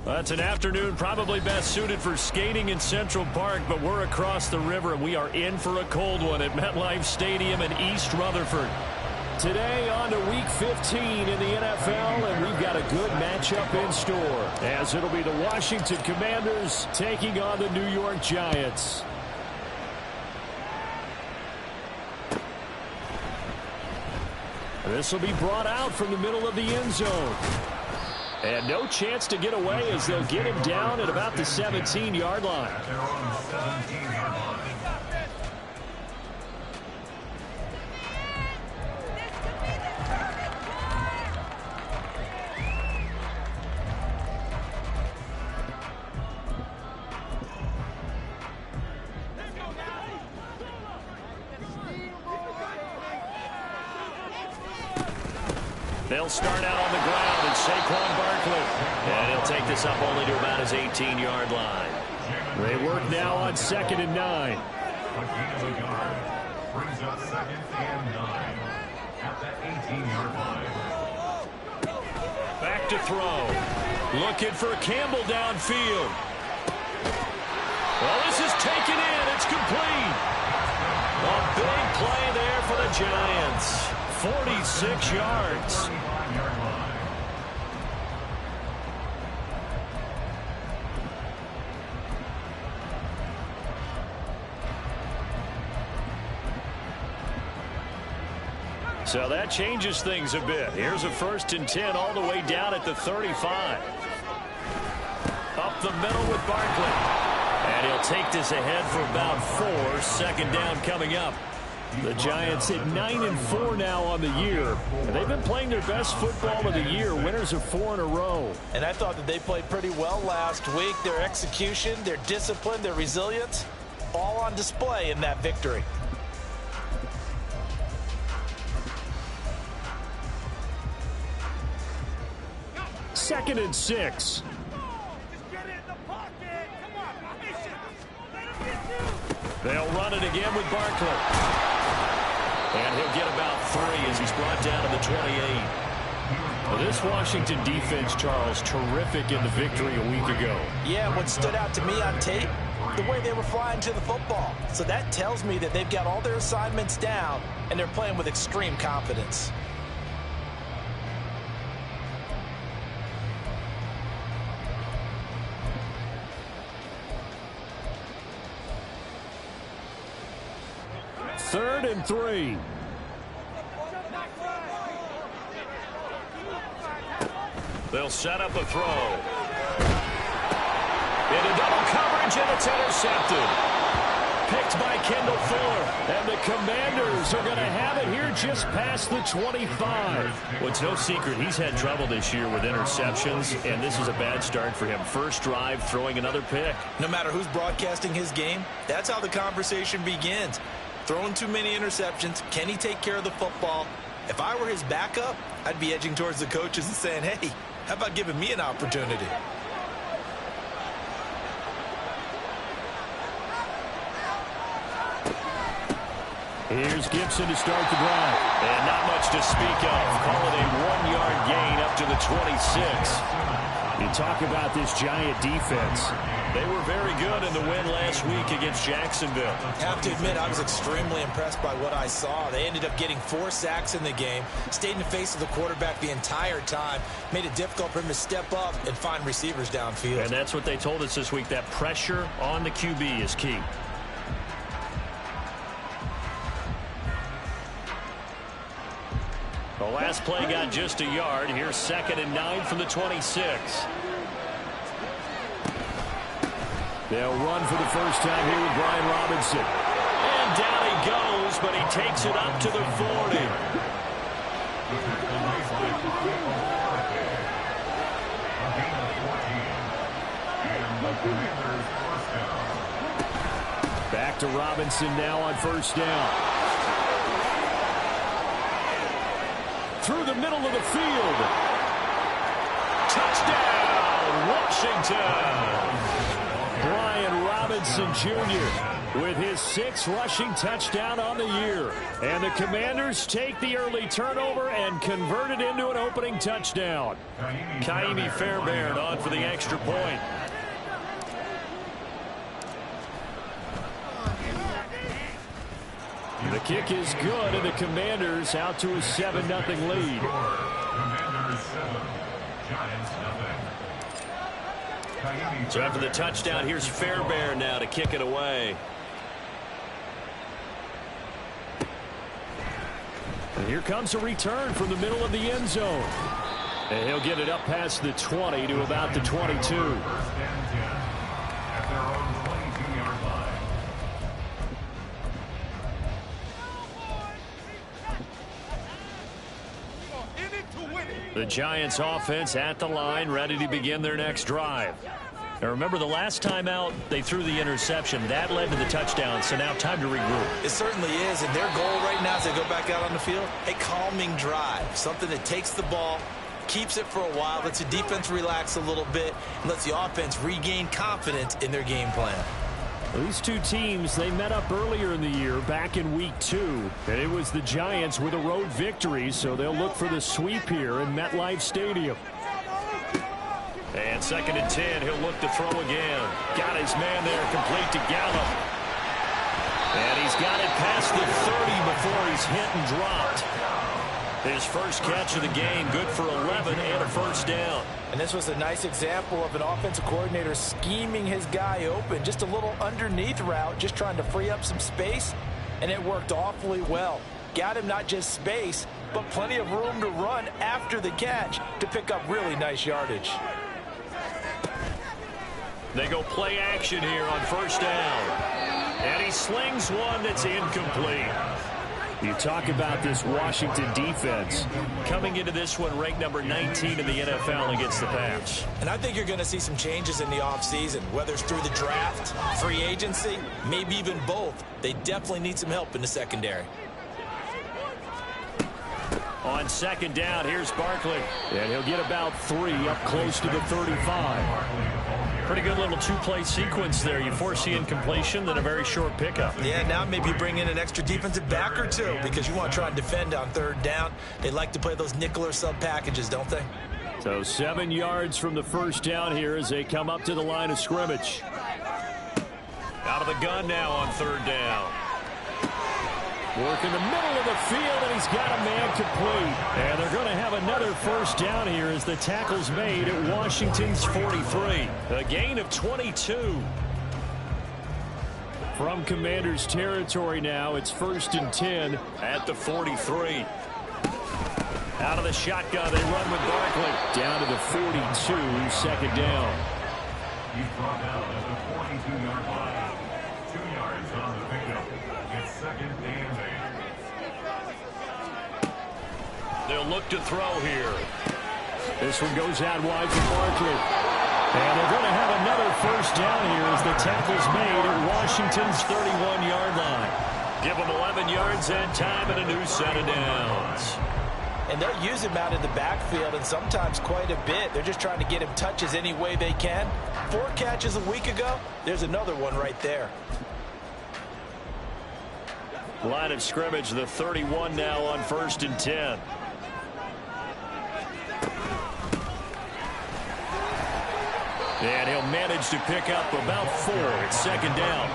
That's an afternoon probably best suited for skating in Central Park, but we're across the river, and we are in for a cold one at MetLife Stadium in East Rutherford. Today on to Week 15 in the NFL, and we've got a good matchup in store, as it'll be the Washington Commanders taking on the New York Giants. This will be brought out from the middle of the end zone. And no chance to get away as they'll get him down at about the 17-yard line. They'll start out on the ground, and Saquon Barkley. And he'll take this up only to about his 18-yard line. They work now on 2nd and 9. Brings up 2nd and 9 at that 18-yard line. Back to throw. Looking for Campbell downfield. Well, this is taken in. It's complete. A big play there for the Giants. 46 yards. So that changes things a bit. Here's a 1st and 10 all the way down at the 35. Up the middle with Barkley. And he'll take this ahead for about 4. 2nd down coming up. The Giants at 9-4 now on the year. And they've been playing their best football of the year. Winners of 4 in a row. And I thought that they played pretty well last week. Their execution, their discipline, their resilience, all on display in that victory. Second and 6. They'll run it again with Barkley. And he'll get about 3 as he's brought down to the 28. Well, this Washington defense, Charles, terrific in the victory a week ago. Yeah, what stood out to me on tape, the way they were flying to the football. So that tells me that they've got all their assignments down, and they're playing with extreme confidence. Third and 3. They'll set up a throw. Into double coverage, and it's intercepted. Picked by Kendall Fuller. And the Commanders are going to have it here just past the 25. Well, it's no secret he's had trouble this year with interceptions, and this is a bad start for him. First drive, throwing another pick. No matter who's broadcasting his game, that's how the conversation begins. Throwing too many interceptions. Can he take care of the football? If I were his backup, I'd be edging towards the coaches and saying, hey, how about giving me an opportunity? Here's Gibson to start the drive. And not much to speak of. Call it a 1-yard gain up to the 26. You talk about this Giant defense. They were very good in the win last week against Jacksonville. I have to admit, I was extremely impressed by what I saw. They ended up getting 4 sacks in the game, stayed in the face of the quarterback the entire time, made it difficult for him to step up and find receivers downfield. And that's what they told us this week, that pressure on the QB is key. The last play got just a yard. Here's 2nd and 9 from the 26. They'll run for the first time here with Brian Robinson. And down he goes, but he takes it up to the 40. Back to Robinson now on 1st down. Through the middle of the field. Touchdown, Washington. Brian Robinson Jr. with his 6th rushing touchdown on the year. And the Commanders take the early turnover and convert it into an opening touchdown. Kaimi Fairbairn on for the extra point. The kick is good, and the Commanders out to a 7-0 lead. Commanders 7, Giants nothing. So after the touchdown, here's Fairbairn now to kick it away. And here comes a return from the middle of the end zone. And he'll get it up past the 20 to about the 22. First and 10 at their own 22-yard line. The Giants offense at the line, ready to begin their next drive. Now remember, the last time out, they threw the interception. That led to the touchdown, so now time to regroup. It certainly is, and their goal right now as they go back out on the field, a calming drive, something that takes the ball, keeps it for a while, lets the defense relax a little bit, and lets the offense regain confidence in their game plan. These two teams, they met up earlier in the year, back in week 2. And it was the Giants with a road victory, so they'll look for the sweep here in MetLife Stadium. And 2nd and 10, he'll look to throw again. Got his man there, complete to Gallup. And he's got it past the 30 before he's hit and dropped. His first catch of the game, good for 11 and a first down. And this was a nice example of an offensive coordinator scheming his guy open. Just a little underneath route, just trying to free up some space, and it worked awfully well. Got him not just space, but plenty of room to run after the catch to pick up really nice yardage. They go play action here on first down. And he slings one that's incomplete. You talk about this Washington defense coming into this one ranked number 19 in the NFL against the pass. And I think you're going to see some changes in the offseason, whether it's through the draft, free agency, maybe even both. They definitely need some help in the secondary. On 2nd down, here's Barkley. And he'll get about 3 up close to the 35. Pretty good little 2-play sequence there. You force the incompletion, then a very short pickup. Yeah, now maybe bring in an extra defensive back or two because you want to try and defend on 3rd down. They like to play those nickel or sub packages, don't they? So 7 yards from the first down here as they come up to the line of scrimmage. Out of the gun now on 3rd down. Work in the middle of the field, and he's got a man complete. And they're going to have another first down here as the tackle's made at Washington's 43. A gain of 22. From Commanders territory now, it's 1st and 10 at the 43. Out of the shotgun, they run with Barkley. Down to the 42, 2nd down. He's brought down at the 42-yard line. 2 yards on the pickup. It's 2nd and 8. They'll look to throw here. This one goes out wide for Barkley. And they're going to have another first down here as the tackle's made at Washington's 31-yard line. Give them 11 yards that time and a new set of downs. And they'll use him out in the backfield, and sometimes quite a bit. They're just trying to get him touches any way they can. 4 catches a week ago. There's another one right there. Line of scrimmage, the 31 now on 1st and 10. And he'll manage to pick up about 4 at 2nd down.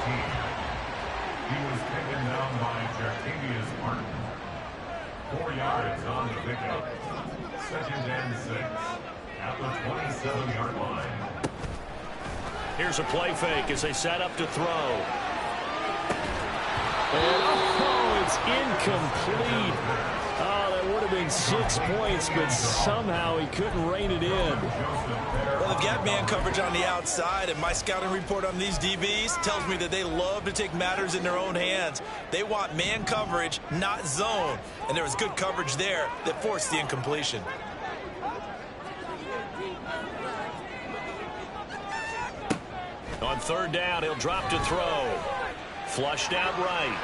He was taken down by Jartavius Martin. 4 yards on the pickup. 2nd and 6 at the 27-yard line. Here's a play fake as they set up to throw. And oh, it's incomplete. Oh, that would have been 6 points, but somehow he couldn't rein it in. Well, they've got man coverage on the outside, and my scouting report on these DBs tells me that they love to take matters in their own hands. They want man coverage, not zone. And there was good coverage there that forced the incompletion. On 3rd down, he'll drop to throw. Flushed out right.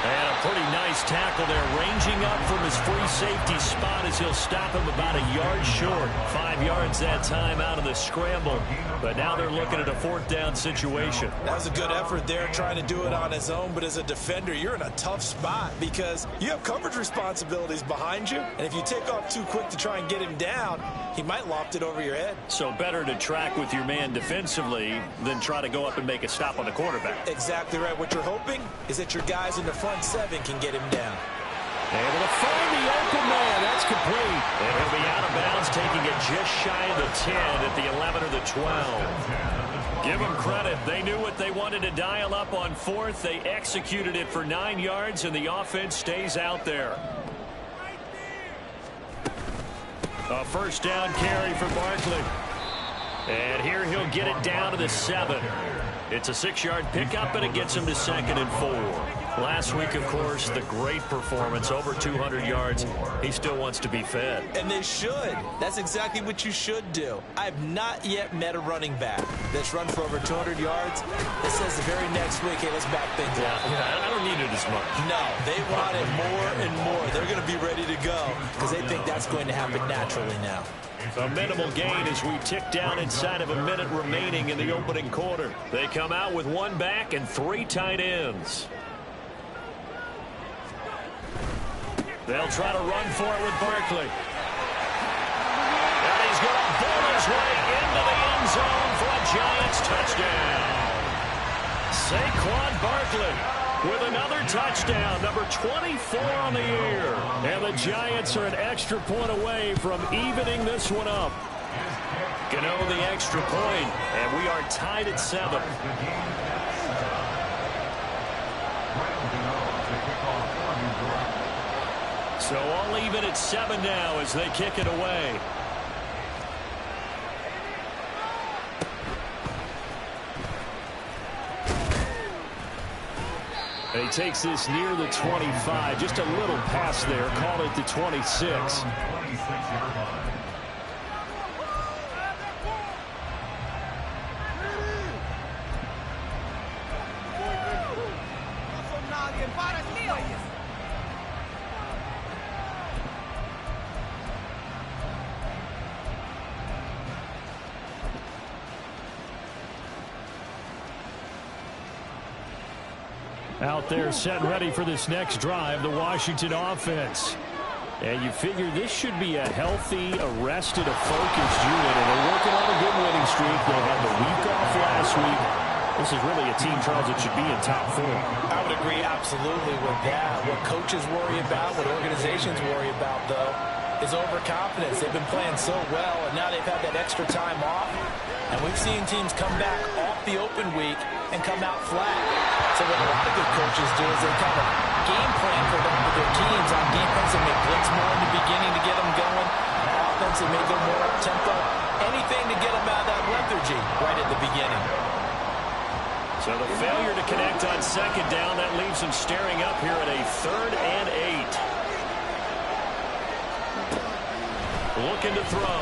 And a pretty nice tackle there, ranging up from his free safety spot as he'll stop him about a yard short. 5 yards that time out of the scramble. But now they're looking at a 4th down situation. That was a good effort there, trying to do it on his own. But as a defender, you're in a tough spot because you have coverage responsibilities behind you. And if you take off too quick to try and get him down, he might loft it over your head. So better to track with your man defensively than try to go up and make a stop on the quarterback. Exactly right. What you're hoping is that your guys in the front 7 can get him down. Able to find the open man. That's complete. And he'll be out of bounds, taking it just shy of the 10 at the 11 or the 12. Give them credit. They knew what they wanted to dial up on 4th. They executed it for 9 yards, and the offense stays out there. A 1st down carry for Barkley. And here he'll get it down to the 7. It's a 6-yard pickup, and it gets him to 2nd and 4. Last week, of course, the great performance, over 200 yards. He still wants to be fed. And they should. That's exactly what you should do. I've not yet met a running back that's run for over 200 yards that says the very next week, hey, let's back things up. Yeah, I don't need it as much. No, they want it more and more. They're going to be ready to go because they think that's going to happen naturally now. A minimal gain as we tick down inside of a minute remaining in the opening quarter. They come out with 1 back and 3 tight ends. They'll try to run for it with Barkley. And he's going to bowl his way into the end zone for a Giants touchdown. Saquon Barkley with another touchdown, number 24 on the year. And the Giants are an extra point away from evening this one up. Gano the extra point, and we are tied at 7. So all even at 7 now as they kick it away. He takes this near the 25. Just a little pass there. Call it the 26. Out there set and ready for this next drive, the Washington offense. And you figure this should be a healthy, arrested, a focused unit. And they're working on a good winning streak. They had the week off last week. This is really a team, Charles, that should be in top form. I would agree absolutely with that. What coaches worry about, what organizations worry about, though, is overconfidence. They've been playing so well, and now they've had that extra time off. And we've seen teams come back off the open week and come out flat. So what a lot of good coaches do is they kind of game plan for them with their teams. On defense, they may blitz more in the beginning to get them going. On offense, they may go more up-tempo. Anything to get them out of that lethargy right at the beginning. So the failure to connect on 2nd down, that leaves them staring up here at a 3rd and 8. Looking to throw.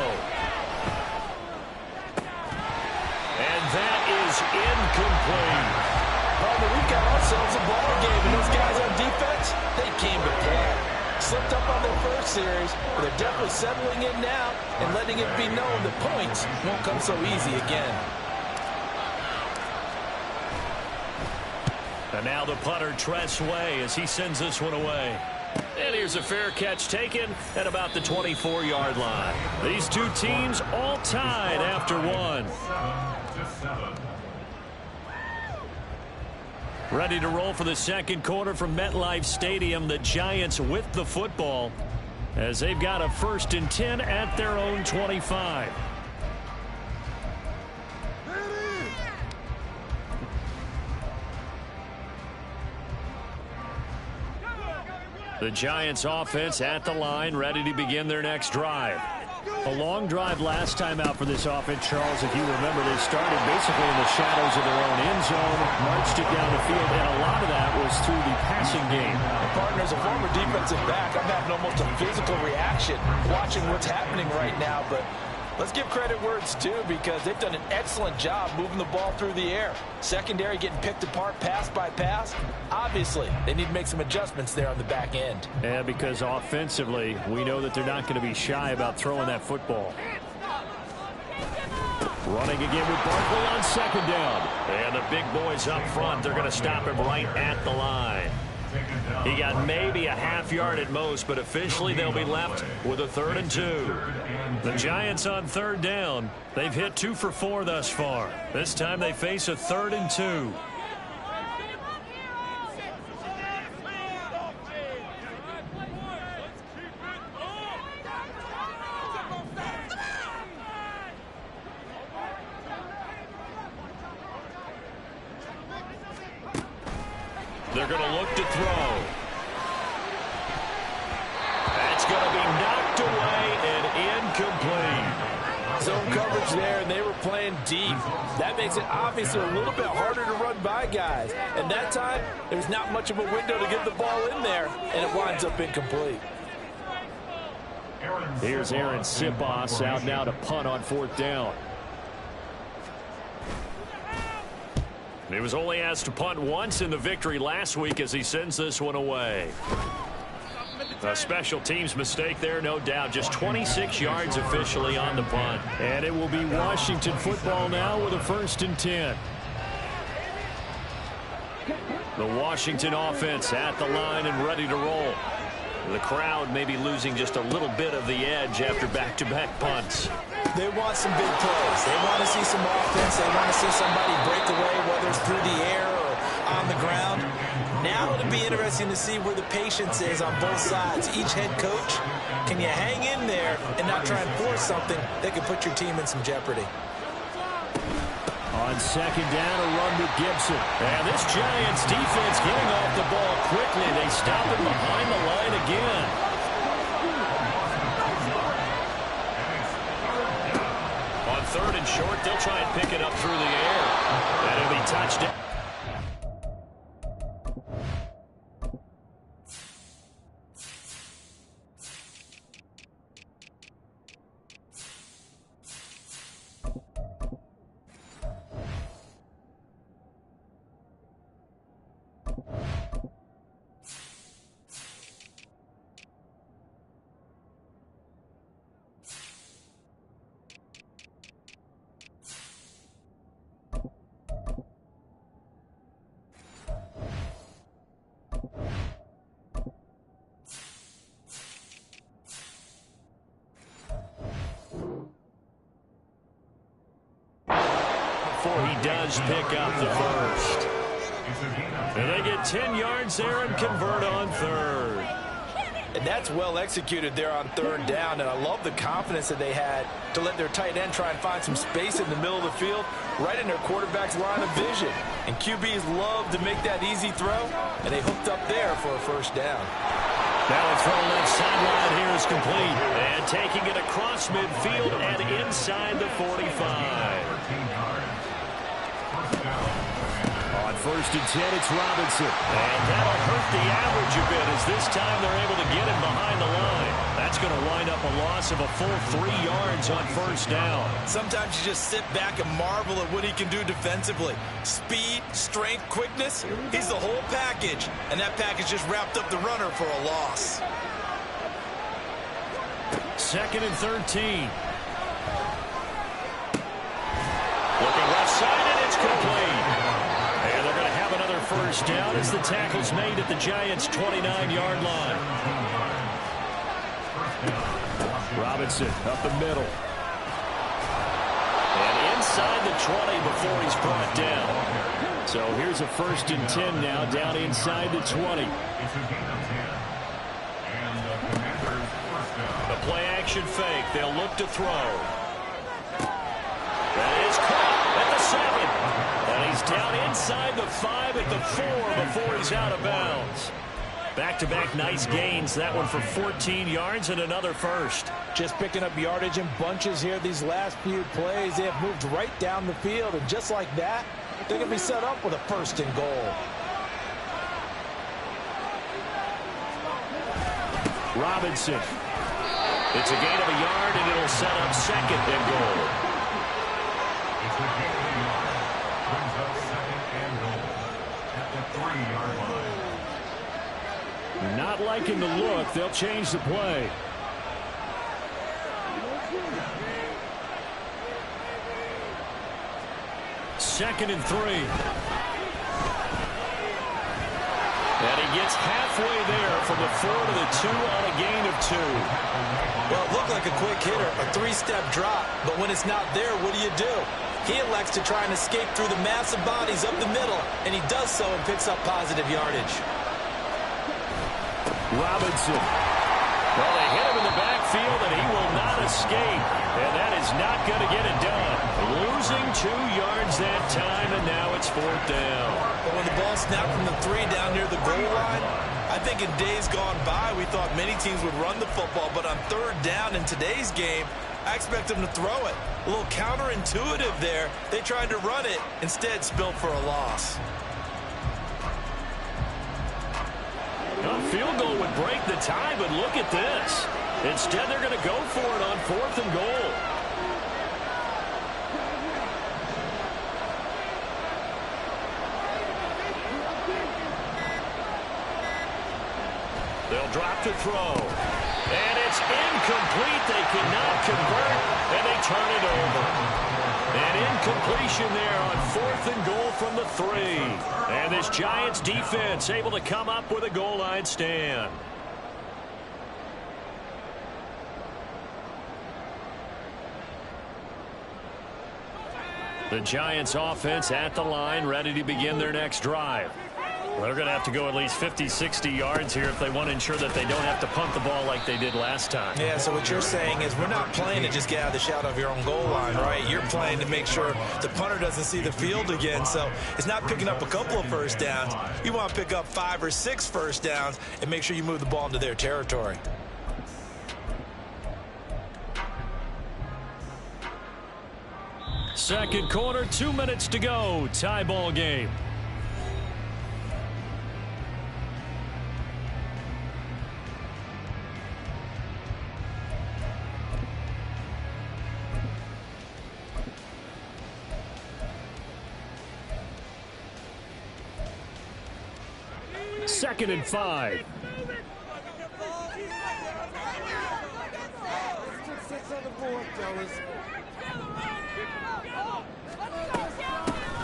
And that is incomplete. Well, we've got ourselves a ball game, and those guys on defense, they came to play. Slipped up on their first series, but they're definitely settling in now and letting it be known the points won't come so easy again. And now the punter, Tress Way, as he sends this one away. And here's a fair catch taken at about the 24-yard line. These two teams all tied after 1. Ready to roll for the second quarter from MetLife Stadium. The Giants with the football as they've got a 1st and 10 at their own 25. The Giants offense at the line, ready to begin their next drive. A long drive last time out for this offense, Charles. If you remember, they started basically in the shadows of their own end zone, marched it down the field, and a lot of that was through the passing game. And partner, as a former defensive back, I'm having almost a physical reaction watching what's happening right now, but Let's give credit where it's due because they've done an excellent job moving the ball through the air. Secondary getting picked apart pass by pass. Obviously, they need to make some adjustments there on the back end. Yeah, because offensively, we know that they're not going to be shy about throwing that football. Running again with Barkley on second down. And the big boys up front, they're going to stop him right at the line. He got maybe a half yard at most, but officially they'll be left with a 3rd and 2. The Giants on 3rd down. They've hit 2 for 4 thus far. This time they face a 3rd and 2. They're going to look to throw. That's going to be knocked away and incomplete. Zone coverage there, and they were playing deep. That makes it obviously a little bit harder to run by guys. And that time, there's not much of a window to get the ball in there, and it winds up incomplete. Here's Aaron Sipos out now to punt on 4th down. He was only asked to punt once in the victory last week as he sends this one away. A special teams mistake there, no doubt. Just 26 yards officially on the punt. And it will be Washington football now with a 1st and 10. The Washington offense at the line and ready to roll. The crowd may be losing just a little bit of the edge after back-to-back punts. They want some big plays. They want to see some offense. They want to see somebody break away, whether it's through the air or on the ground. Now it'll be interesting to see where the patience is on both sides. Each head coach, can you hang in there and not try and force something that could put your team in some jeopardy? On 2nd down, a run with Gibson. And this Giants defense getting off the ball quickly. They stop him behind the line again. On 3rd and short, they'll try and pick it up through the air. And it'll be touchdown. Before he does pick up the first. And they get 10 yards there and convert on 3rd. And that's well executed there on 3rd down. And I love the confidence that they had to let their tight end try and find some space in the middle of the field, right in their quarterback's line of vision. And QBs love to make that easy throw, and they hooked up there for a 1st down. Now a throw left sideline here is complete. And taking it across midfield and inside the 45. On 1st and 10, it's Robinson. And that'll hurt the average a bit as this time they're able to get him behind the line. That's going to wind up a loss of a full 3 yards on 1st down. Sometimes you just sit back and marvel at what he can do defensively. Speed, strength, quickness, he's the whole package. And that package just wrapped up the runner for a loss. 2nd and 13. Looking left side, and it's complete. And they're going to have another 1st down as the tackle's made at the Giants' 29-yard line. Robinson up the middle. And inside the 20 before he's brought down. So here's a 1st and 10 now down inside the 20. The play action fake. They'll look to throw. That is caught at the 7. And he's down inside the 5 at the 4 before he's out of bounds. Back-to-back nice gains. That one for 14 yards and another 1st. Just picking up yardage in bunches here these last few plays. They have moved right down the field, and just like that, they're going to be set up with a 1st and goal. Robinson. It's a gain of a yard, and it'll set up second and goal. It's a gain of a yard. Brings up second and goal at the 3-yard line. Not liking the look. They'll change the play. Second and 3. And he gets halfway there from the 4 to the 2 on a gain of 2. Well, it looked like a quick hitter, a 3-step drop, but when it's not there, what do? He elects to try and escape through the massive bodies up the middle, and he does so and picks up positive yardage. Robinson. Well, they hit him in the backfield, and he will not escape. And that is not going to get it done. Losing 2 yards that time, and now it's 4th down. But when the ball snapped from the 3 down near the goal line, I think in days gone by, we thought many teams would run the football, but on 3rd down in today's game, I expect them to throw it. A little counterintuitive there. They tried to run it, instead spilled for a loss. A field goal would break the tie, but look at this. Instead, they're going to go for it on 4th and goal. They'll drop to throw. And it's incomplete. They cannot convert, and they turn it over. An incompletion there on 4th and goal from the 3. And this Giants defense able to come up with a goal line stand. The Giants offense at the line, ready to begin their next drive. They're going to have to go at least 50, 60 yards here if they want to ensure that they don't have to punt the ball like they did last time. Yeah, so what you're saying is we're not playing to just get out of the shadow of your own goal line, right? You're playing to make sure the punter doesn't see the field again. So it's not picking up a couple of first downs. You want to pick up 5 or 6 first downs and make sure you move the ball into their territory. Second quarter, 2 minutes to go. Tie ball game. Second and 5.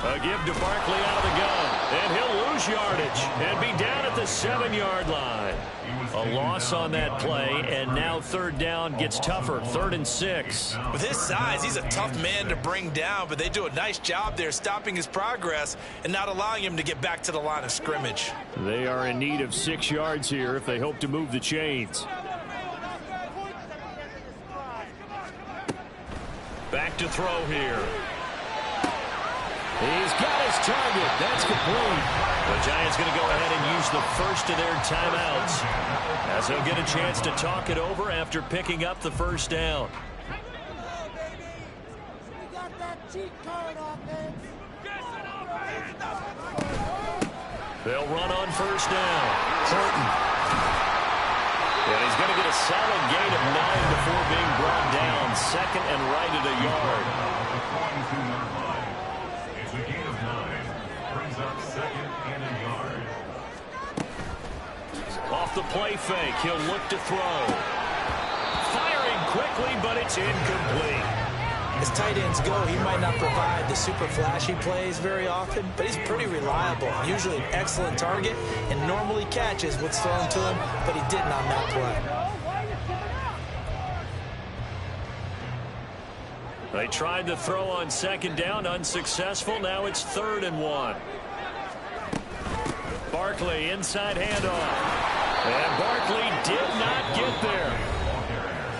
A give to Barkley out of the gun, and he'll lose yardage and be down at the 7-yard line. A loss on that play, and now 3rd down gets tougher, 3rd and 6. With his size, he's a tough man to bring down, but they do a nice job there stopping his progress and not allowing him to get back to the line of scrimmage. They are in need of 6 yards here if they hope to move the chains. Back to throw here. He's got his target. That's complete. The Giants going to go ahead and use the first of their timeouts, as they'll get a chance to talk it over after picking up the first down. They'll run on first down. Horton. And he's going to get a solid gain of 9 before being brought down. 2nd and right at a yard. It's a gain of 9. Brings up 2nd and a yard. Off the play fake, he'll look to throw. Firing quickly, but it's incomplete. As tight ends go, he might not provide the super flashy plays very often, but he's pretty reliable. Usually an excellent target and normally catches what's thrown to him, but he didn't on that play. They tried to throw on 2nd down, unsuccessful. Now it's 3rd and 1. Barkley inside handoff. And Barkley did not get there.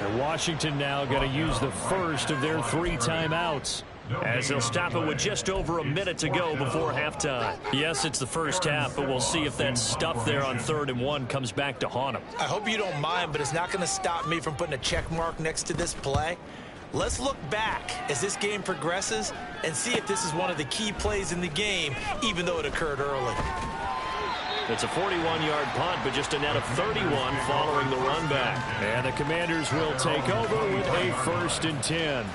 And Washington now going to use the first of their 3 timeouts, as they'll stop it with just over a minute to go before halftime. Yes, it's the first half, but we'll see if that stuff there on 3rd and 1 comes back to haunt them. I hope you don't mind, but it's not going to stop me from putting a check mark next to this play. Let's look back as this game progresses and see if this is one of the key plays in the game, even though it occurred early. It's a 41-yard punt, but just a net of 31 following the run back. And the Commanders will take over with a 1st and 10.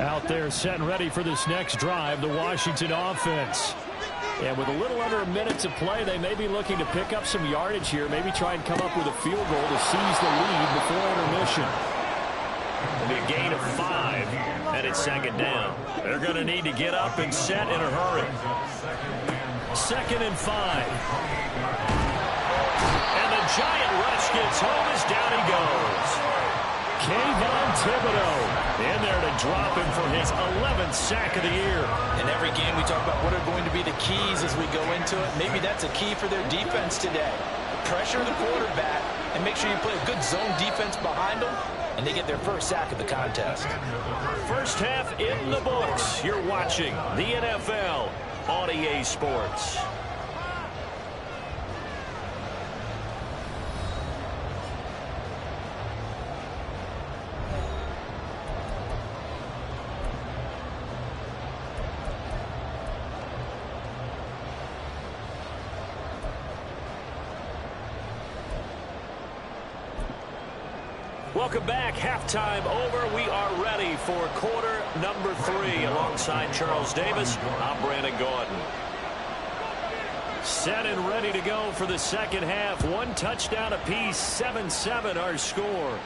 Out there set and ready for this next drive, the Washington offense. And with a little under a minute to play, they may be looking to pick up some yardage here, maybe try and come up with a field goal to seize the lead before intermission. It'll be a gain of 5, and it's 2nd down. They're going to need to get up and set in a hurry. 2nd and 5. And the giant rush gets home as down he goes. Kayvon Thibodeau in there to drop him for his 11th sack of the year. In every game we talk about what are going to be the keys as we go into it. Maybe that's a key for their defense today. Pressure the quarterback and make sure you play a good zone defense behind them, and they get their first sack of the contest. First half in the books. You're watching the NFL on EA Sports. Welcome back. Halftime over. We are ready for quarter number 3. Alongside Charles Davis, I'm Brandon Gordon. Set and ready to go for the second half. 1 touchdown apiece. 7-7 our score.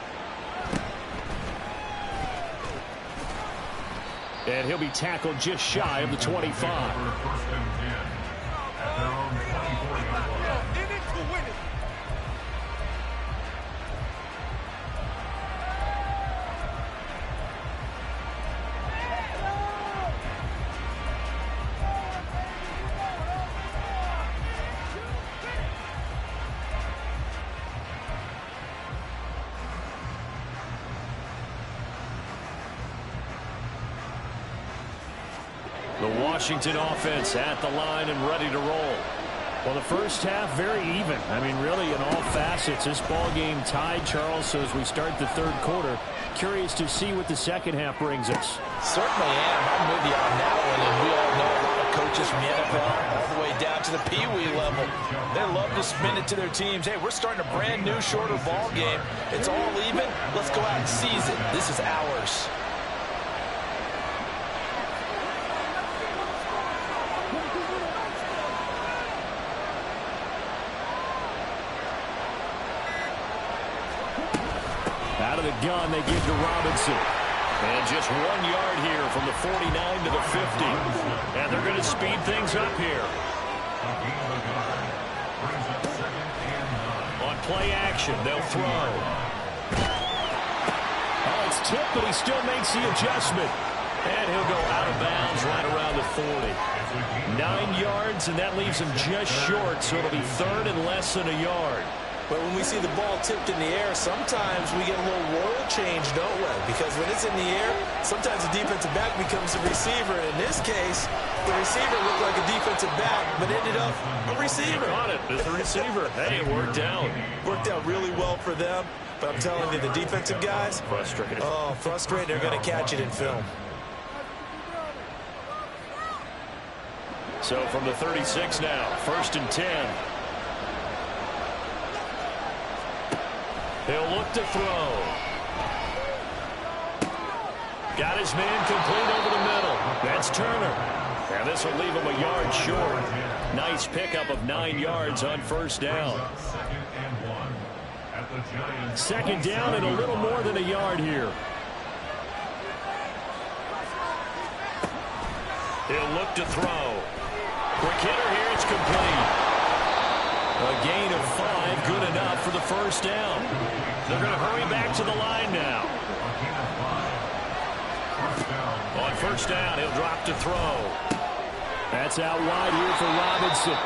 And he'll be tackled just shy of the 25. The Washington offense at the line and ready to roll. Well, the first half very even. I mean, really in all facets. This ball game tied, Charles. So as we start the 3rd quarter, curious to see what the second half brings us. Certainly am. I'm with you on that one. And we all know a lot of coaches from the NFL all the way down to the Pee-wee level. They love to spin it to their teams. Hey, we're starting a brand new, shorter ball game. It's all even. Let's go out and seize it. This is ours. Out of the gun, they give to Robinson. And just 1 yard here from the 49 to the 50. And they're going to speed things up here. On play action, they'll throw. Oh, it's tipped, but he still makes the adjustment. And he'll go out of bounds right around the 40. 9 yards, and that leaves him just short, so it'll be 3rd and less than a yard. But when we see the ball tipped in the air, sometimes we get a little roll change, don't we? Because when it's in the air, sometimes the defensive back becomes a receiver. And in this case, the receiver looked like a defensive back, but ended up a receiver. On it, it's the receiver. Hey, it worked out. Worked out really well for them. But I'm telling you, the defensive guys, frustrated. Oh, frustrated. They're going to catch it in film. So from the 36 now, 1st and 10. He'll look to throw. Got his man complete over the middle. That's Turner. And this will leave him a yard short. Nice pickup of 9 yards on 1st down. 2nd down and a little more than a yard here. He'll look to throw. Quick hitter here. It's complete. A gain of 5, good enough for the 1st down. They're going to hurry back to the line now. On 1st down, he'll drop to throw. That's out wide here for Robinson.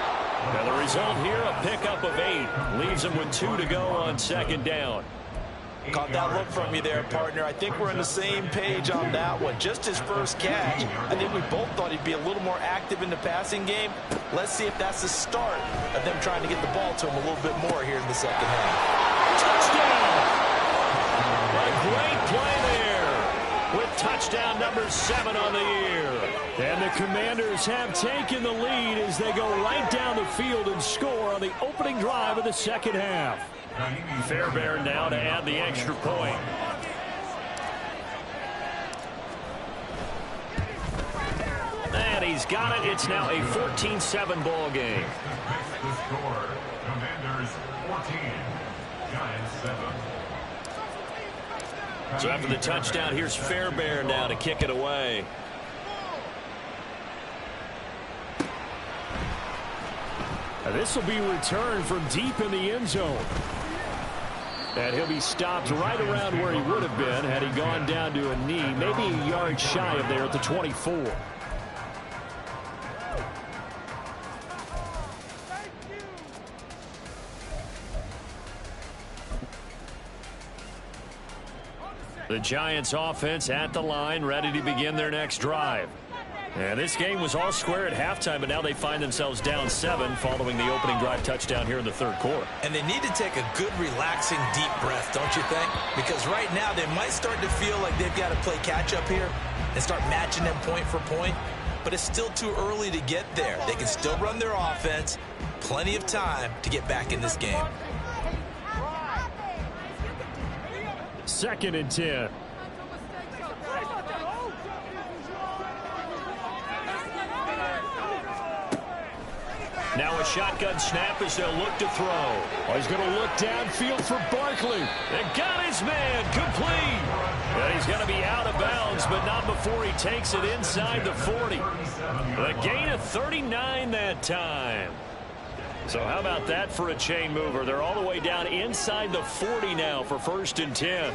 Now the result here, a pickup of 8. Leaves him with 2 to go on 2nd down. Caught that look from you there, partner. I think we're on the same page on that one. Just his first catch. I think we both thought he'd be a little more active in the passing game. Let's see if that's the start of them trying to get the ball to him a little bit more here in the second half. Touchdown! What a great play there. with touchdown number 7 on the year. And the Commanders have taken the lead as they go right down the field and score on the opening drive of the second half. Fairbairn now to add the extra point. And he's got it. It's now a 14-7 ball game. The score, Commanders 14, Giants 7. So after the touchdown, here's Fairbairn now to kick it away. Now this will be returned from deep in the end zone. And he'll be stopped right around where he would have been had he gone down to a knee, maybe a yard shy of there at the 24. The Giants offense at the line, ready to begin their next drive. And this game was all square at halftime, but now they find themselves down 7 following the opening drive touchdown here in the third quarter. And they need to take a good, relaxing, deep breath, don't you think? Because right now they might start to feel like they've got to play catch-up here and start matching them point for point. But it's still too early to get there. They can still run their offense. Plenty of time to get back in this game. 2nd and 10. Now a shotgun snap as they'll look to throw. Oh, he's going to look downfield for Barkley. And got his man complete. And he's going to be out of bounds, but not before he takes it inside the 40. A gain of 39 that time. So how about that for a chain mover? They're all the way down inside the 40 now for 1st and 10.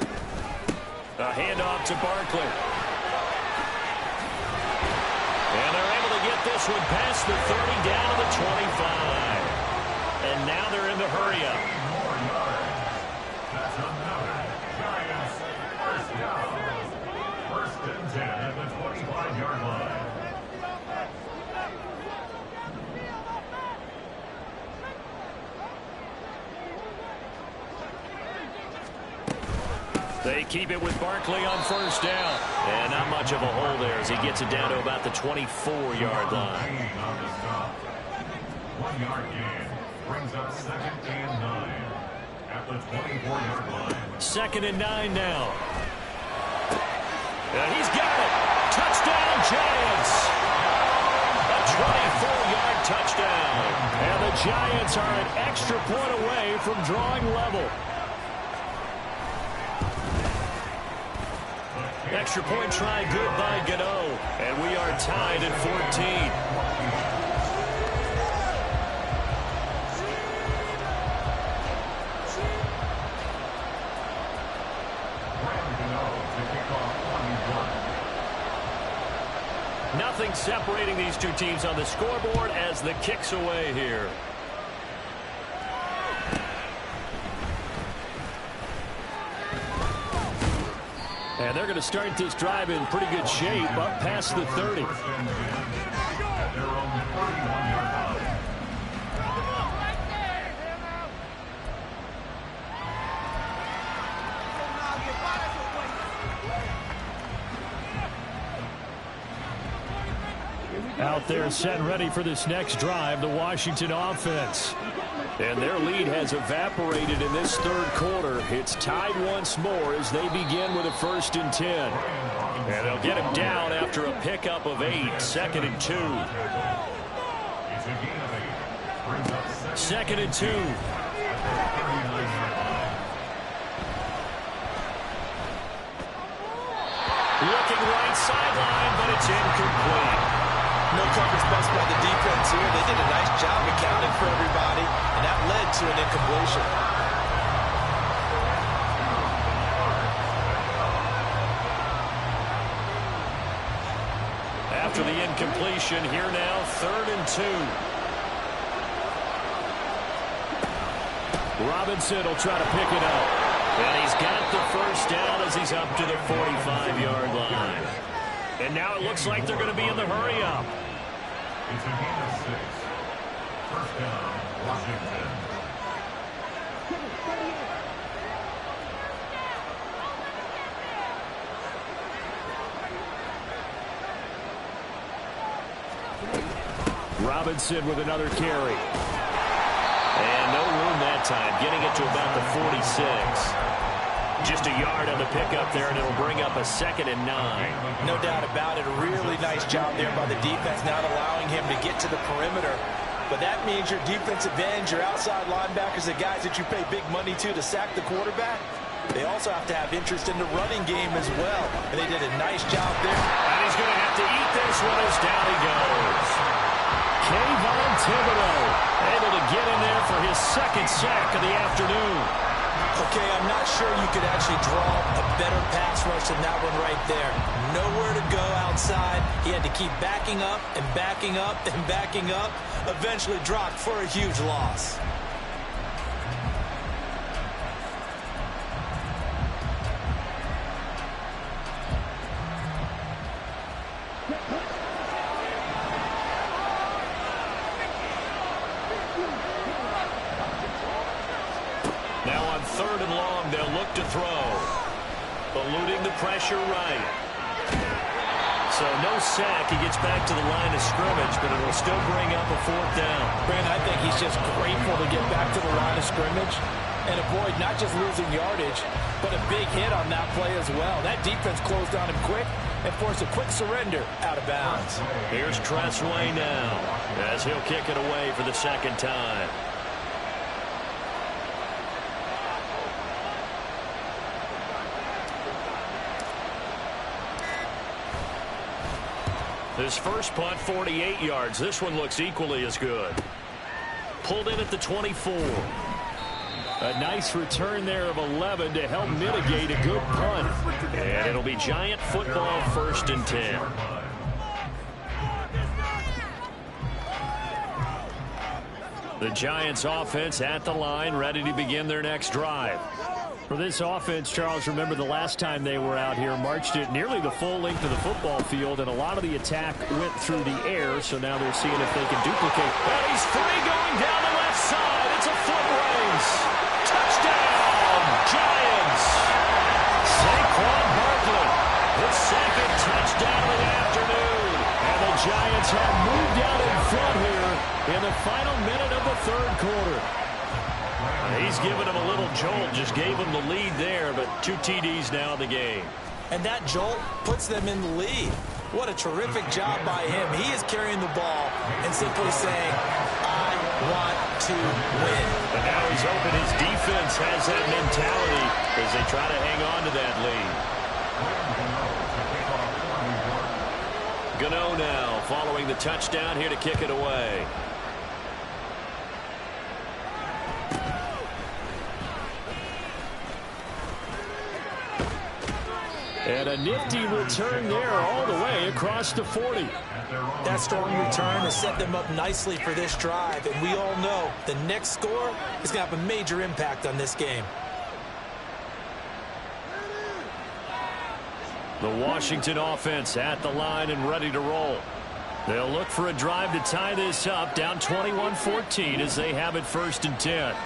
A handoff to Barkley. And they're able to get this one past the 30 down to the 25. And now they're in the hurry-up. That's another Giants first down. 1st and 10 at the 25-yard line. They keep it with Barkley on 1st down. And not much of a hole there as he gets it down to about the 24-yard line. 1-yard gain brings up 2nd and 9 at the 24-yard line. 2nd and 9 now. And he's got it. Touchdown, Giants. A 24-yard touchdown. And the Giants are an extra point away from drawing level. Extra point try good by Gano. And we are tied at 14. Nothing separating these two teams on the scoreboard as the kick's away here. And they're going to start this drive in pretty good shape up past the 30. Out there set and ready for this next drive, the Washington offense. And their lead has evaporated in this third quarter. It's tied once more as they begin with a 1st and 10. And they'll get him down after a pickup of 8. 2nd and 2. 2nd and 2. Looking right sideline, but it's incomplete. No coverage bust by the defense here. They did a nice job accounting for everybody, and that led to an incompletion. After the incompletion, here now, 3rd and 2. Robinson will try to pick it up. And he's got the 1st down as he's up to the 45-yard line. And now it looks like they're going to be in the hurry-up. It's a gain of 6. 1st down, Washington. Robinson with another carry. And no room that time, getting it to about the 46. Just a yard on the pickup there, and it'll bring up a 2nd and 9. No doubt about it. A really nice job there by the defense, not allowing him to get to the perimeter. But that means your defensive ends, your outside linebackers, the guys that you pay big money to sack the quarterback, they also have to have interest in the running game as well. And they did a nice job there. And he's going to have to eat this one as down he goes. Kayvon Thibodeau able to get in there for his 2nd sack of the afternoon. Okay, I'm not sure you could actually draw a better pass rush than that one right there. Nowhere to go outside. He had to keep backing up and backing up and backing up. Eventually dropped for a huge loss. Now on 3rd and long, they'll look to throw. Eluding the pressure right. So no sack. He gets back to the line of scrimmage, but it'll still bring up a 4th down. Brandon, I think he's just grateful to get back to the line of scrimmage and avoid not just losing yardage, but a big hit on that play as well. That defense closed on him quick and forced a quick surrender out of bounds. Here's Tressway now as he'll kick it away for the 2nd time. His first punt, 48 yards. This one looks equally as good. Pulled in at the 24. A nice return there of 11 to help mitigate a good punt. And it'll be Giant football, 1st and 10. The Giants offense at the line, ready to begin their next drive. For this offense, Charles, remember the last time they were out here, marched it nearly the full length of the football field, and a lot of the attack went through the air, so now they're seeing if they can duplicate. And he's free going down the left side. It's a foot race. Touchdown, Giants. Saquon Barkley, his 2nd touchdown of the afternoon. And the Giants have moved out in front here in the final minute of the 3rd quarter. He's given him a little jolt, just gave him the lead there, but 2 TDs now in the game. And that jolt puts them in the lead. What a terrific job by him. He is carrying the ball and simply saying, I want to win. And now he's open. His defense has that mentality as they try to hang on to that lead. Gano now following the touchdown here to kick it away. And a nifty return there all the way across the 40. That strong return has set them up nicely for this drive. And we all know the next score is going to have a major impact on this game. The Washington offense at the line and ready to roll. They'll look for a drive to tie this up, down 21-14 as they have it 1st and 10.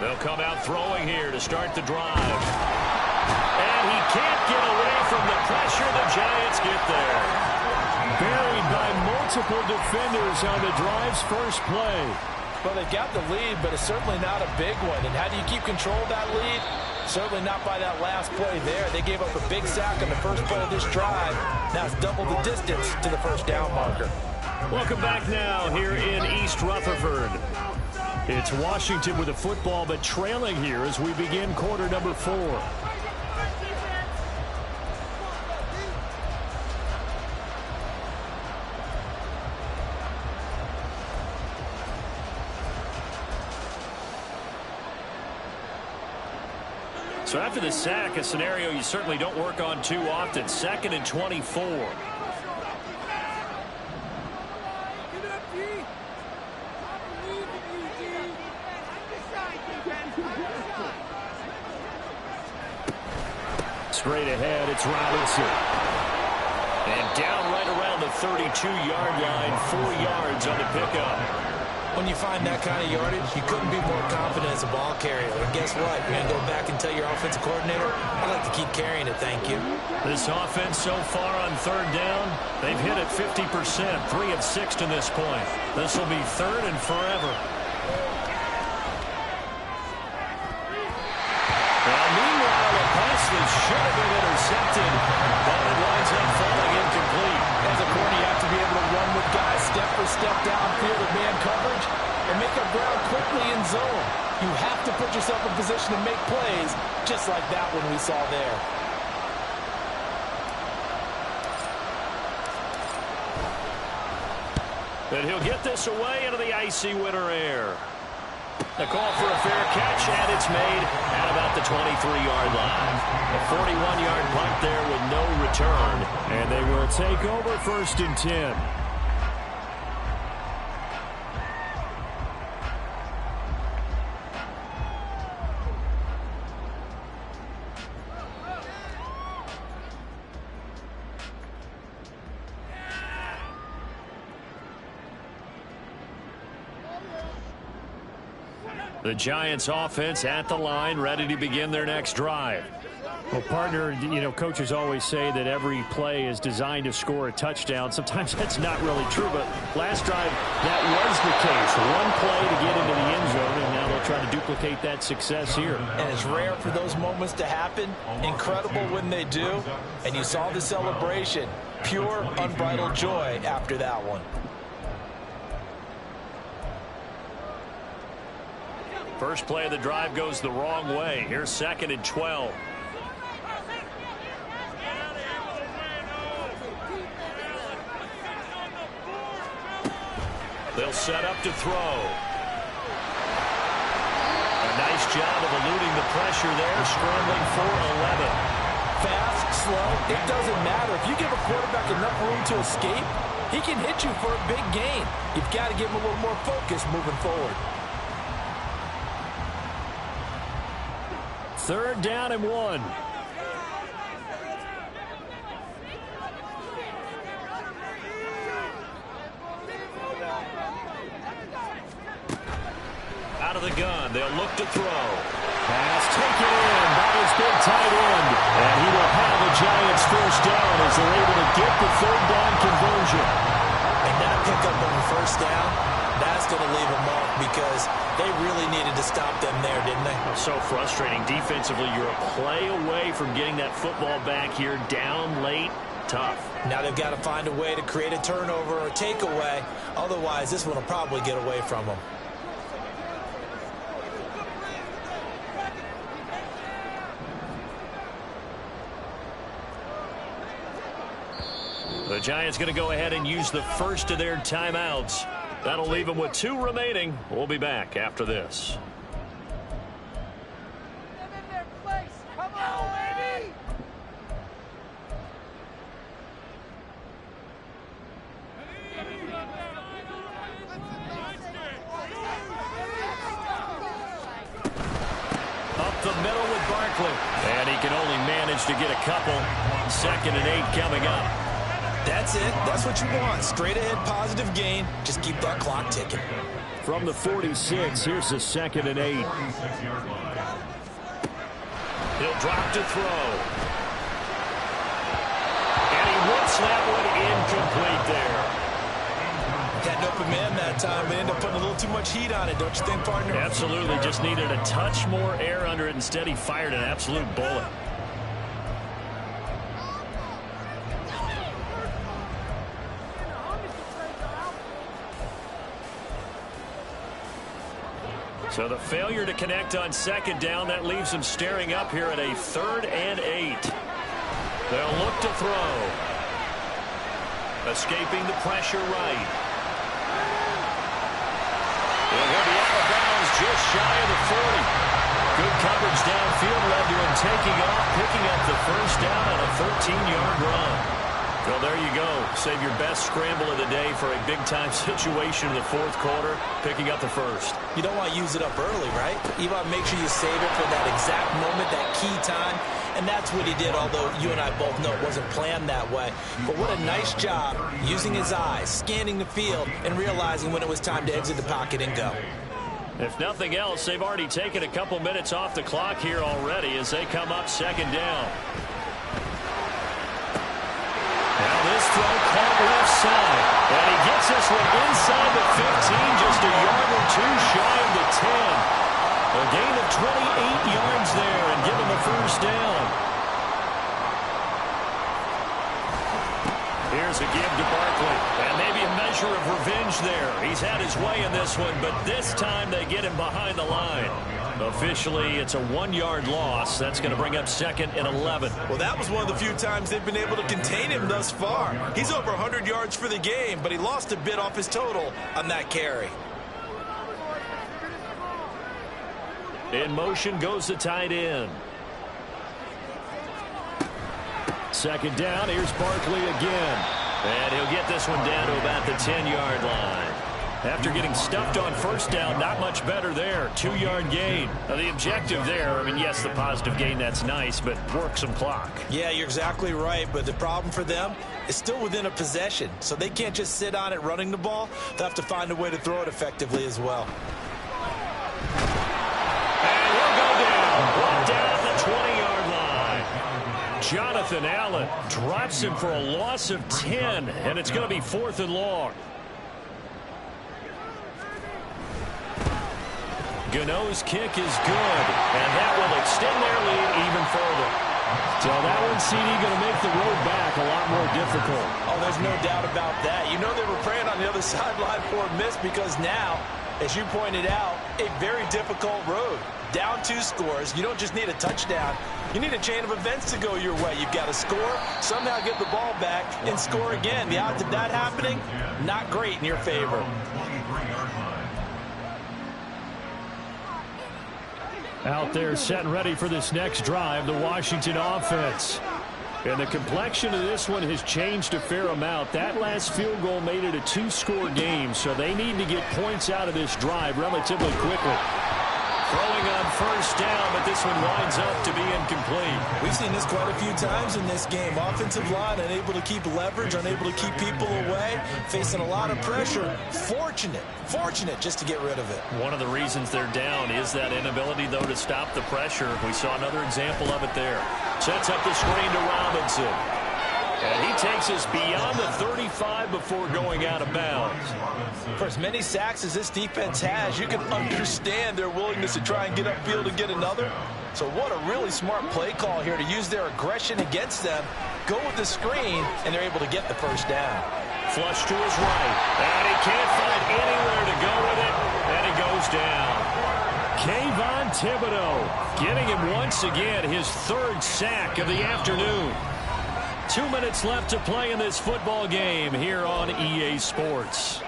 They'll come out throwing here to start the drive. And he can't get away from the pressure. The Giants get there. Buried by multiple defenders on the drive's first play. Well, they've got the lead, but it's certainly not a big one. And how do you keep control of that lead? Certainly not by that last play there. They gave up a big sack on the first play of this drive. Now it's double the distance to the 1st down marker. Welcome back now here in East Rutherford. It's Washington with the football, but trailing here as we begin quarter number 4. So after the sack, a scenario you certainly don't work on too often. 2nd and 24. Straight ahead, it's Robinson. And down right around the 32-yard line, 4 yards on the pickup. When you find that kind of yardage, you couldn't be more confident as a ball carrier. And guess what? You're going to go back and tell your offensive coordinator, I'd like to keep carrying it, thank you. This offense so far on third down, they've hit it 50%, 3 of 6 to this point. This will be third and forever. Well, meanwhile, a pass that should have been intercepted, but it winds up falling incomplete. As a corner, you have to be able to run with guys step for step downfield with man coverage and make up ground quickly in zone. You have to put yourself in position to make plays, just like that one we saw there. And he'll get this away into the icy winter air. The call for a fair catch, and it's made at about the 23-yard line. A 41-yard punt there with no return. And they will take over 1st and 10. The Giants offense at the line, ready to begin their next drive. Well, partner, you know, coaches always say that every play is designed to score a touchdown. Sometimes that's not really true, but last drive, that was the case. One play to get into the end zone, and now they'll try to duplicate that success here. And it's rare for those moments to happen. Incredible when they do. And you saw the celebration. Pure, unbridled joy after that one. First play of the drive goes the wrong way. Here's 2nd and 12. They'll set up to throw. A nice job of eluding the pressure there, scrambling for 11. Fast, slow, it doesn't matter. If you give a quarterback enough room to escape, he can hit you for a big gain. You've got to give him a little more focus moving forward. 3rd down and 1. Out of the gun, they'll look to throw. Pass taken in by his big tight end. And he will have the Giants 1st down as they're able to get the 3rd down conversion. And that pickup on the 1st down, that's going to leave a mark because they really needed to stop them there, didn't they? So frustrating. Defensively, you're a play away from getting that football back here down late. Tough. Now they've got to find a way to create a turnover or takeaway. Otherwise, this one will probably get away from them. The Giants going to go ahead and use the first of their timeouts. That'll leave them with 2 remaining. We'll be back after this. Up the middle with Barkley. And he can only manage to get a couple. 2nd and 8 coming up. That's it. That's what you want. Straight ahead positive gain. Just keep that clock ticking. From the 46, here's the 2nd and 8. He'll drop to throw. And he whips that one incomplete there. Had an open man that time, but ended up putting a little too much heat on it, don't you think, partner? Absolutely. Just needed a touch more air under it. Instead, he fired an absolute bullet. So the failure to connect on 2nd down, that leaves him staring up here at a 3rd and 8. They'll look to throw. Escaping the pressure right. He'll be out of bounds just shy of the 40. Good coverage downfield led to him taking off, picking up the 1st down on a 13-yard run. Well, there you go. Save your best scramble of the day for a big-time situation in the 4th quarter, picking up the 1st. You don't want to use it up early, right? You want to make sure you save it for that exact moment, that key time. and that's what he did, although you and I both know it wasn't planned that way. But what a nice job using his eyes, scanning the field, and realizing when it was time to exit the pocket and go. If nothing else, they've already taken a couple minutes off the clock here already as they come up second down. Now this throw caught left side. And he gets this one inside the 15, just a yard or two shy of the 10. A gain of 28 yards there and give him a first down. Here's a give to Barkley. And maybe a measure of revenge there. He's had his way in this one, but this time they get him behind the line. Officially, it's a 1-yard loss. That's going to bring up 2nd and 11. Well, that was one of the few times they've been able to contain him thus far. He's over 100 yards for the game, but he lost a bit off his total on that carry. In motion goes the tight end. Second down, here's Barkley again. And he'll get this one down to about the 10-yard line. After getting stuffed on first down, not much better there. 2-yard gain. Now, the objective there, I mean, yes, the positive gain, that's nice, but work some clock. Yeah, you're exactly right, but the problem for them is still within a possession, so they can't just sit on it running the ball. They'll have to find a way to throw it effectively as well. And he'll go down. Brought down at the 20-yard line. Jonathan Allen drops him for a loss of 10, and it's going to be 4th and long. Gano's kick is good, and that will extend their lead even further. So that one, CD, going to make the road back a lot more difficult. Oh, there's no doubt about that. You know they were praying on the other sideline for a miss because now, as you pointed out, a very difficult road. Down 2 scores. You don't just need a touchdown. You need a chain of events to go your way. You've got to score, somehow get the ball back, and score again. The odds of that happening, not great in your favor. Out there set and ready for this next drive, the Washington offense. And the complexion of this one has changed a fair amount. That last field goal made it a 2-score game, so they need to get points out of this drive relatively quickly. Throwing on first down, but this one winds up to be incomplete. We've seen this quite a few times in this game. Offensive line unable to keep leverage, unable to keep people away, facing a lot of pressure. Fortunate just to get rid of it. One of the reasons they're down is that inability, though, to stop the pressure. We saw another example of it there. Sets up the screen to Robinson. And he takes us beyond the 35 before going out of bounds. For as many sacks as this defense has, you can understand their willingness to try and get upfield and get another. So what a really smart play call here to use their aggression against them, go with the screen, and they're able to get the first down. Flush to his right, and he can't find anywhere to go with it, and he goes down. Kayvon Thibodeau getting him once again his 3rd sack of the afternoon. 2 minutes left to play in this football game here on EA Sports.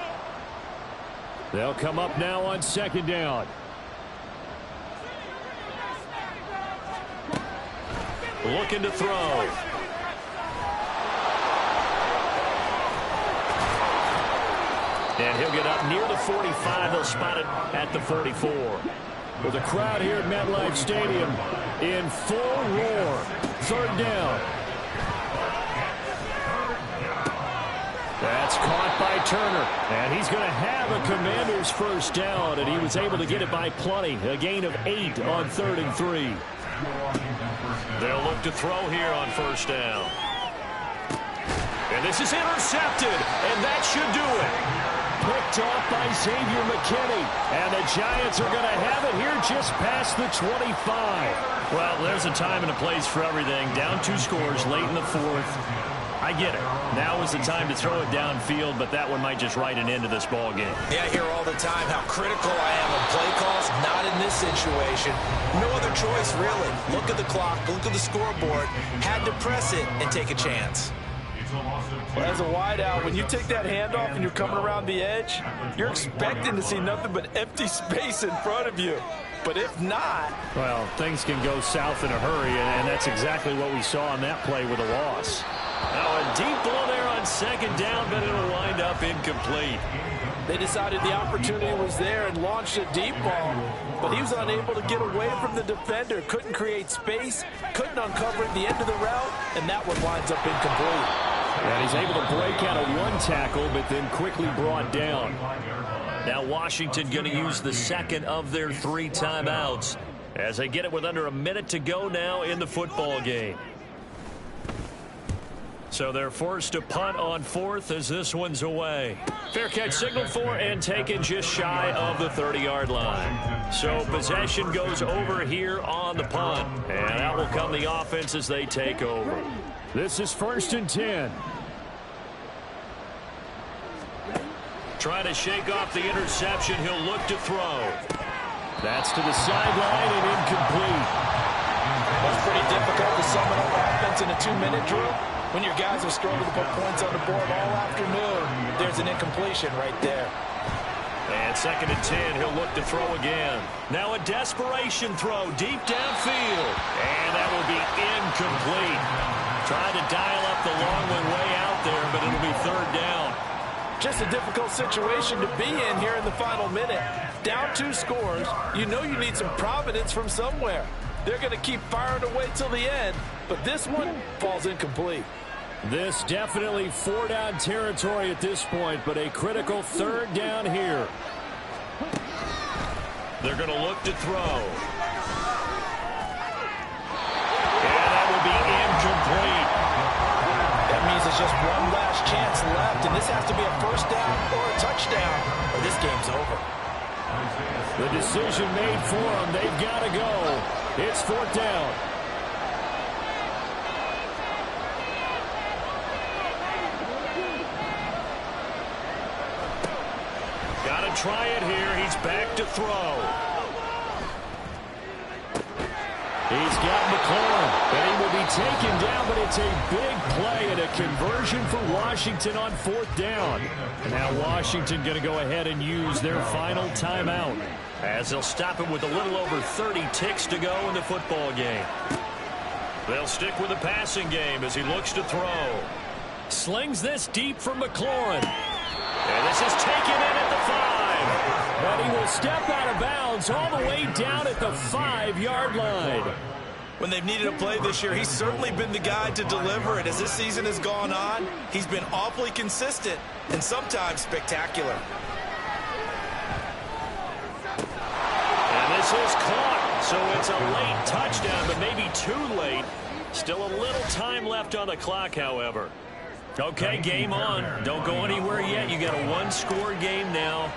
They'll come up now on second down. Looking to throw. And he'll get up near the 45. They'll spot it at the 44. With the crowd here at MetLife Stadium in full roar. 3rd down. That's caught by Turner, and he's going to have a Commander's first down, and he was able to get it by plenty. A gain of 8 on 3rd and 3. They'll look to throw here on first down. And this is intercepted, and that should do it. Picked off by Xavier McKinney, and the Giants are going to have it here just past the 25. Well, there's a time and a place for everything. Down 2 scores late in the 4th. I get it. Now is the time to throw it downfield, but that one might just write an end to this ball game. Yeah, I hear all the time how critical I am of play calls. Not in this situation. No other choice, really. Look at the clock, look at the scoreboard. Had to press it and take a chance. Well, as a wideout, when you take that handoff and you're coming around the edge, you're expecting to see nothing but empty space in front of you. But if not... Well, things can go south in a hurry, and that's exactly what we saw on that play with a loss. Now a deep ball there on second down, but it'll wind up incomplete. They decided the opportunity was there and launched a deep ball, but he was unable to get away from the defender, couldn't create space, couldn't uncover at the end of the route, and that one winds up incomplete. And he's able to break out of one tackle, but then quickly brought down. Now Washington going to use the second of their 3 timeouts as they get it with under a minute to go now in the football game. So they're forced to punt on 4th as this one's away. Fair catch signaled for and taken just shy of the 30-yard line. So possession goes over here on the punt. And out will come the offense as they take over. This is 1st and 10. Trying to shake off the interception. He'll look to throw. That's to the sideline and incomplete. It's pretty difficult to sum up offense in a 2-minute drill. When your guys have struggled to put points on the board all afternoon, there's an incompletion right there. And 2nd and 10, he'll look to throw again. Now a desperation throw deep downfield. And that will be incomplete. Trying to dial up the long one way out there, but it'll be 3rd down. Just a difficult situation to be in here in the final minute. Down 2 scores, you know you need some providence from somewhere. They're going to keep firing away till the end, but this one falls incomplete. This definitely 4-down territory at this point, but a critical 3rd down here. They're going to look to throw. And that will be incomplete. That means there's just one last chance left, and this has to be a 1st down or a touchdown, or this game's over. The decision made for them. They've got to go. It's 4th down. Got to try it here. He's back to throw. He's got McLaurin, and he will be taken down, but it's a big play and a conversion for Washington on 4th down. And now Washington going to go ahead and use their final timeout, as they'll stop him with a little over 30 ticks to go in the football game. They'll stick with the passing game as he looks to throw. Slings this deep from McLaurin. And this is taken in at the 5. But he will step out of bounds all the way down at the 5-yard line. When they've needed a play this year, he's certainly been the guy to deliver it. As this season has gone on, he's been awfully consistent and sometimes spectacular. And this is caught. So it's a late touchdown, but maybe too late. Still a little time left on the clock, however. Okay, game on. Don't go anywhere yet. You got a 1-score game now.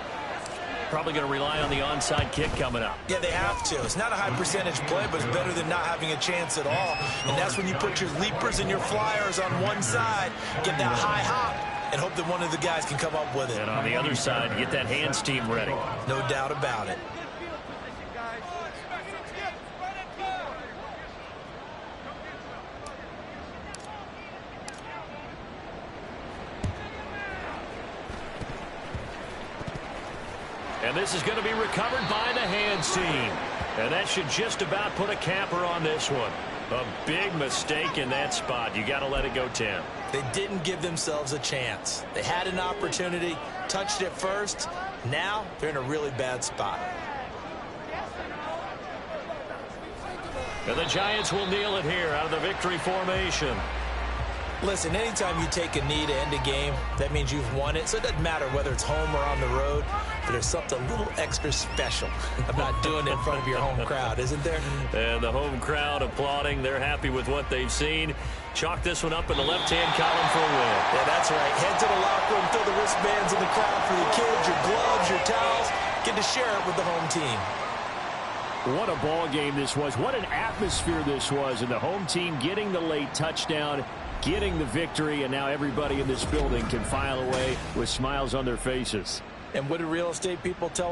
Probably going to rely on the onside kick coming up. Yeah, they have to. It's not a high percentage play, but it's better than not having a chance at all. And that's when you put your leapers and your flyers on one side, get that high hop, and hope that one of the guys can come up with it. And on the other side, get that hands team ready. No doubt about it. And this is going to be recovered by the hands team. And that should just about put a capper on this one. A big mistake in that spot. You got to let it go 10. They didn't give themselves a chance. They had an opportunity, touched it first. Now they're in a really bad spot. And the Giants will kneel it here out of the victory formation. Listen, anytime you take a knee to end a game, that means you've won it. So it doesn't matter whether it's home or on the road, but there's something a little extra special about doing it in front of your home crowd, isn't there? And the home crowd applauding. They're happy with what they've seen. Chalk this one up in the left-hand column for a win. Yeah, that's right. Head to the locker room, throw the wristbands in the crowd for the kids, your gloves, your towels. Get to share it with the home team. What a ball game this was. What an atmosphere this was. And the home team getting the late touchdown, getting the victory, and now everybody in this building can file away with smiles on their faces. And what do real estate people tell